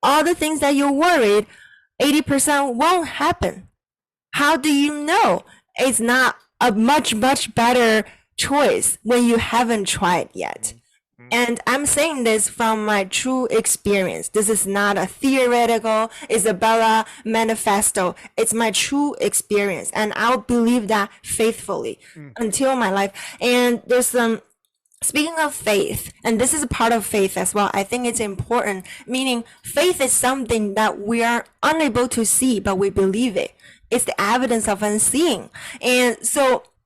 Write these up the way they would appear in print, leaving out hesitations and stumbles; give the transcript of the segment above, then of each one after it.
all the things that you're worried, 80% won't happen. How do you know it's not a much, much better choice when you haven't tried yet? And I'm saying this from my true experience. This is not a theoretical Isabella manifesto. It's my true experience. And I'll believe that faithfully until my life. And there's some, speaking of faith, and this is a part of faith as well, I think it's important, meaning faith is something that we are unable to see, but we believe it. It's the evidence of unseeing.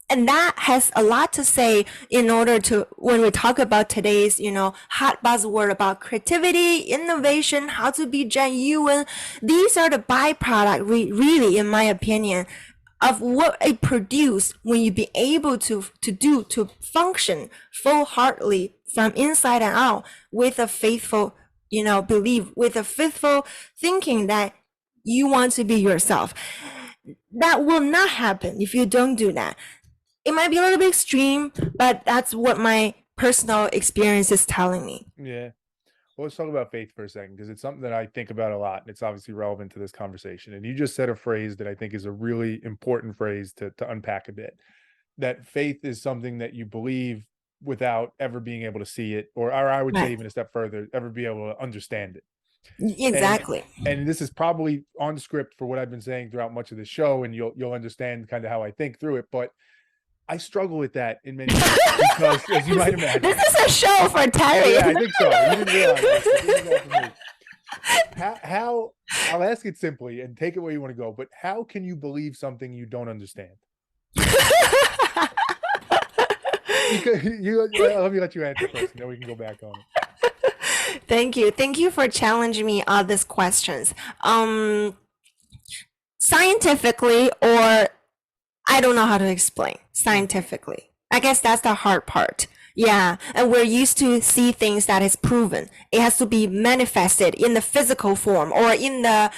And that has a lot to say in order to, when we talk about today's, hot buzzword about creativity, innovation, how to be genuine. These are the byproduct, really, in my opinion, of what it produced when you be able to function full-heartedly from inside and out with a faithful, belief, with a faithful thinking that you want to be yourself. That will not happen if you don't do that. It might be a little bit extreme, but that's what my personal experience is telling me. Yeah. Well, let's talk about faith for a second, because it's something that I think about a lot, and it's obviously relevant to this conversation. And you just said a phrase that I think is a really important phrase to unpack a bit, that faith is something that you believe without ever being able to see it, or I would say even a step further, ever be able to understand it. Exactly. And this is probably on script for what I've been saying throughout much of the show, and you'll understand kind of how I think through it. But I struggle with that in many ways because, as you might imagine, this is a show for Terry. Yeah, I think so. You didn't realize this. How? I'll ask it simply and take it where you want to go. But how can you believe something you don't understand? Let me let you answer first, and then we can go back on it. Thank you for challenging me on these questions. Scientifically, or I don't know how to explain scientifically. I guess that's the hard part. Yeah, and we're used to see things that is proven. It has to be manifested in the physical form or in the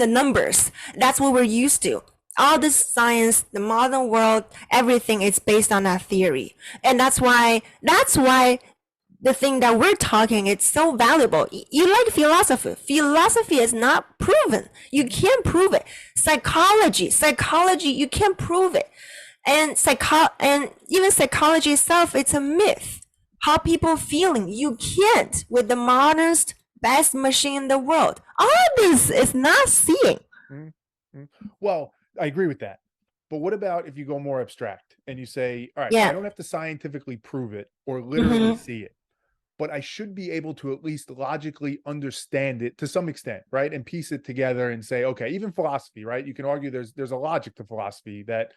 numbers. That's what we're used to. All this science, the modern world, everything is based on that theory, and that's why the thing that we're talking, it's so valuable. You like philosophy. Philosophy is not proven. You can't prove it. Psychology, you can't prove it. And even psychology itself, it's a myth. How people feeling, you can't with the modernest, best machine in the world. All this is not seeing. Well, I agree with that. But what about if you go more abstract and you say, all right, I don't have to scientifically prove it or literally see it, but I should be able to at least logically understand it to some extent, right? And piece it together and say, okay, even philosophy, right? You can argue there's a logic to philosophy that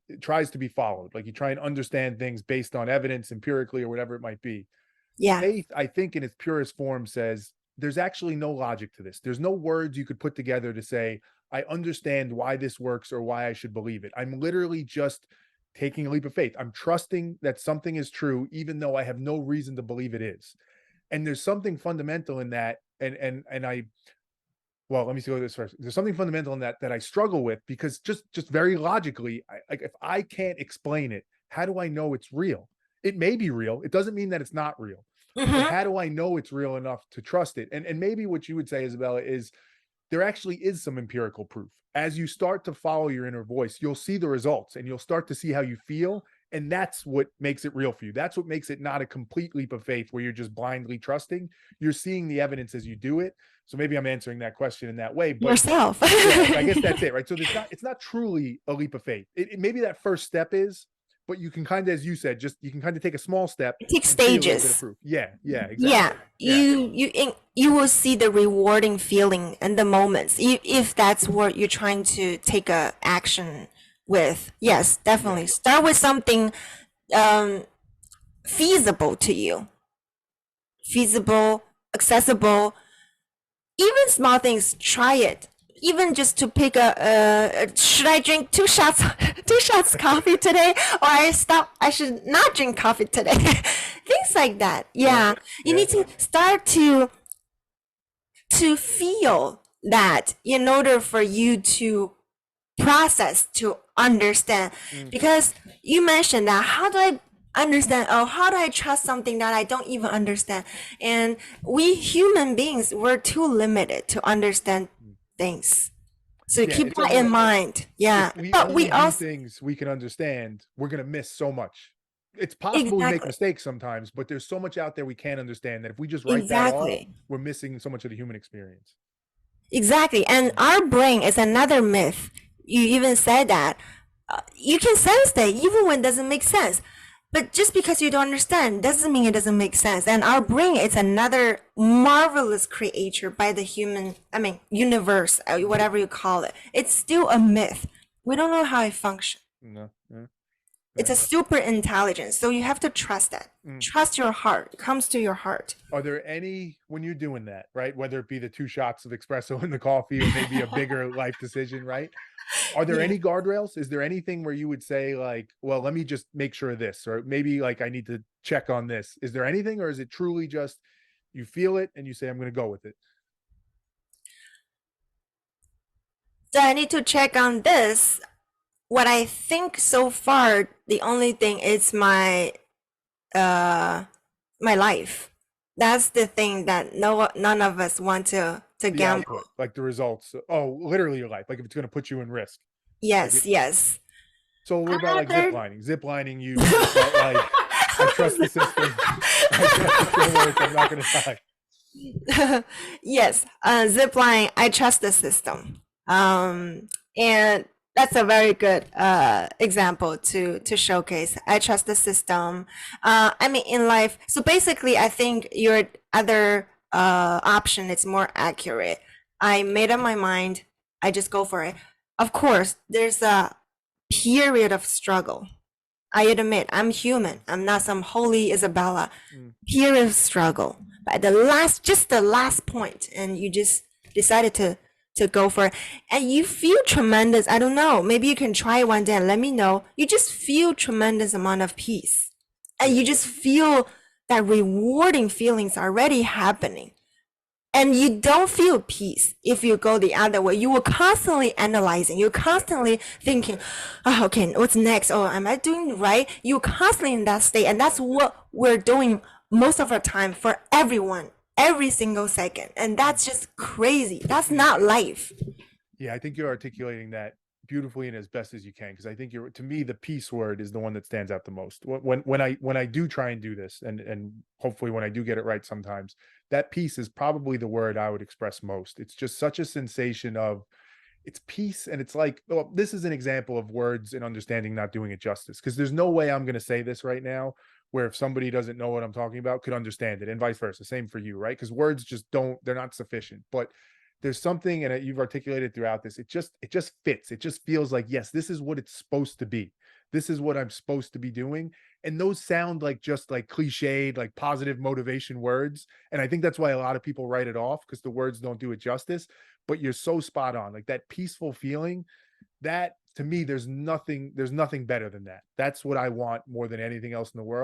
it tries to be followed. Like you try and understand things based on evidence, empirically, or whatever it might be. Yeah. Faith, I think in its purest form, says there's actually no logic to this. There's no words you could put together to say, I understand why this works or why I should believe it. I'm literally just taking a leap of faith. I'm trusting that something is true, even though I have no reason to believe it is. And there's something fundamental in that. Well, let me go this first. There's something fundamental in that I struggle with, because just very logically, if I can't explain it, how do I know it's real? It may be real. It doesn't mean that it's not real. But how do I know it's real enough to trust it? And maybe what you would say, Isabella, is there actually is some empirical proof. As you start to follow your inner voice, you'll see the results and you'll start to see how you feel. And that's what makes it real for you. That's what makes it not a complete leap of faith where you're just blindly trusting. You're seeing the evidence as you do it. So maybe I'm answering that question in that way. But yourself. Yeah, I guess that's it, right? So it's not truly a leap of faith. Maybe that first step is, but you can kind of, as you said, you can kind of take a small step. It takes stages. Yeah, exactly. Yeah, you will see the rewarding feeling and the moments if that's what you're trying to take a action with. Yes, definitely. Start with something feasible to you, feasible, accessible. Even small things. Try it. Even just to pick should I drink two shots coffee today, or I should not drink coffee today. Things like that. Yeah. You need to start to feel that in order for you to process, to understand. Because you mentioned that, how do I understand. Oh, how do I trust something that I don't even understand? And we human beings, we're too limited to understand Mm. things. So Yeah, keep it's that in almost mind. if Yeah. we But we only do also, things we can understand, we're gonna miss so much. It's possible we make exactly, mistakes sometimes, but there's so much out there we can't understand that if we just write that off, exactly. we're missing so much of the human experience. Exactly. And Mm. our brain is another myth. You even said that. You can sense that even when it doesn't make sense. But just because you don't understand doesn't mean it doesn't make sense. And our brain is another marvelous creature by the human, I mean, universe, Mhm. whatever you call it. It's still a myth. We don't know how it functions. No, yeah, It's yeah. a super intelligence. So you have to trust that. Mm. Trust your heart. It comes to your heart. Are there any when you're doing that, right? Whether it be the 2 shots of espresso in the coffee or maybe a bigger life decision, right? Are there Yeah. any guardrails? Is there anything where you would say like, "Well, let me just make sure of this," or maybe like, "I need to check on this." Is there anything, or is it truly just you feel it and you say, "I'm gonna go with it"? So I need to check on this. What I think so far, the only thing is uh my life. That's the thing that none of us want to The gamble. output, like the results. Oh, literally your life. Like if it's gonna put you in risk. Like it Yes, yes. so what about like zip Other lining? Zip lining, you think that like, "I trust the system. I trust it's gonna work. I'm not gonna die." yes, zipline. I trust the system. And that's a very good example to showcase. I trust the system. I mean, in life. So basically, I think your other option is more accurate. I made up my mind. I just go for it. Of course, there's a period of struggle. I admit I'm human. I'm not some holy Isabella. Mm. Period of struggle. But at the last, just the last point, and you just decided to go for it, and you feel tremendous. I don't know. Maybe you can try it one day and let me know. You just feel tremendous amount of peace, and Yeah. you just feel that rewarding feelings already happening. And you don't feel peace if you go the other way. You will constantly analyzing. You're Yeah. constantly thinking, oh, okay, what's next? Oh, am I doing right? You're constantly in that state. And that's what we're doing most of our time for everyone, every single second. And Mm. that's just crazy. That's Mm. not life. Yeah, I think you're articulating that beautifully and as best as you can because I think you're to me the peace word is the one that stands out the most. When I do try and do this and hopefully when I do get it right sometimes, that peace is probably the word I would express most. It's just such a sensation of it's peace and it's like well this is an example of words and understanding not doing it justice because there's no way I'm going to say this right now where if somebody doesn't know what I'm talking about could understand it and vice versa same for you right because words just don't they're not sufficient but there's something and you've articulated throughout this it just fits it just feels like yes this is what it's supposed to be this is what I'm supposed to be doing and those sound like just like cliched like positive motivation words and I think that's why a lot of people write it off because the words don't do it justice but you're so spot on. Like that peaceful feeling, that to me, there's nothing better than that. That's what I want more than anything else in the world.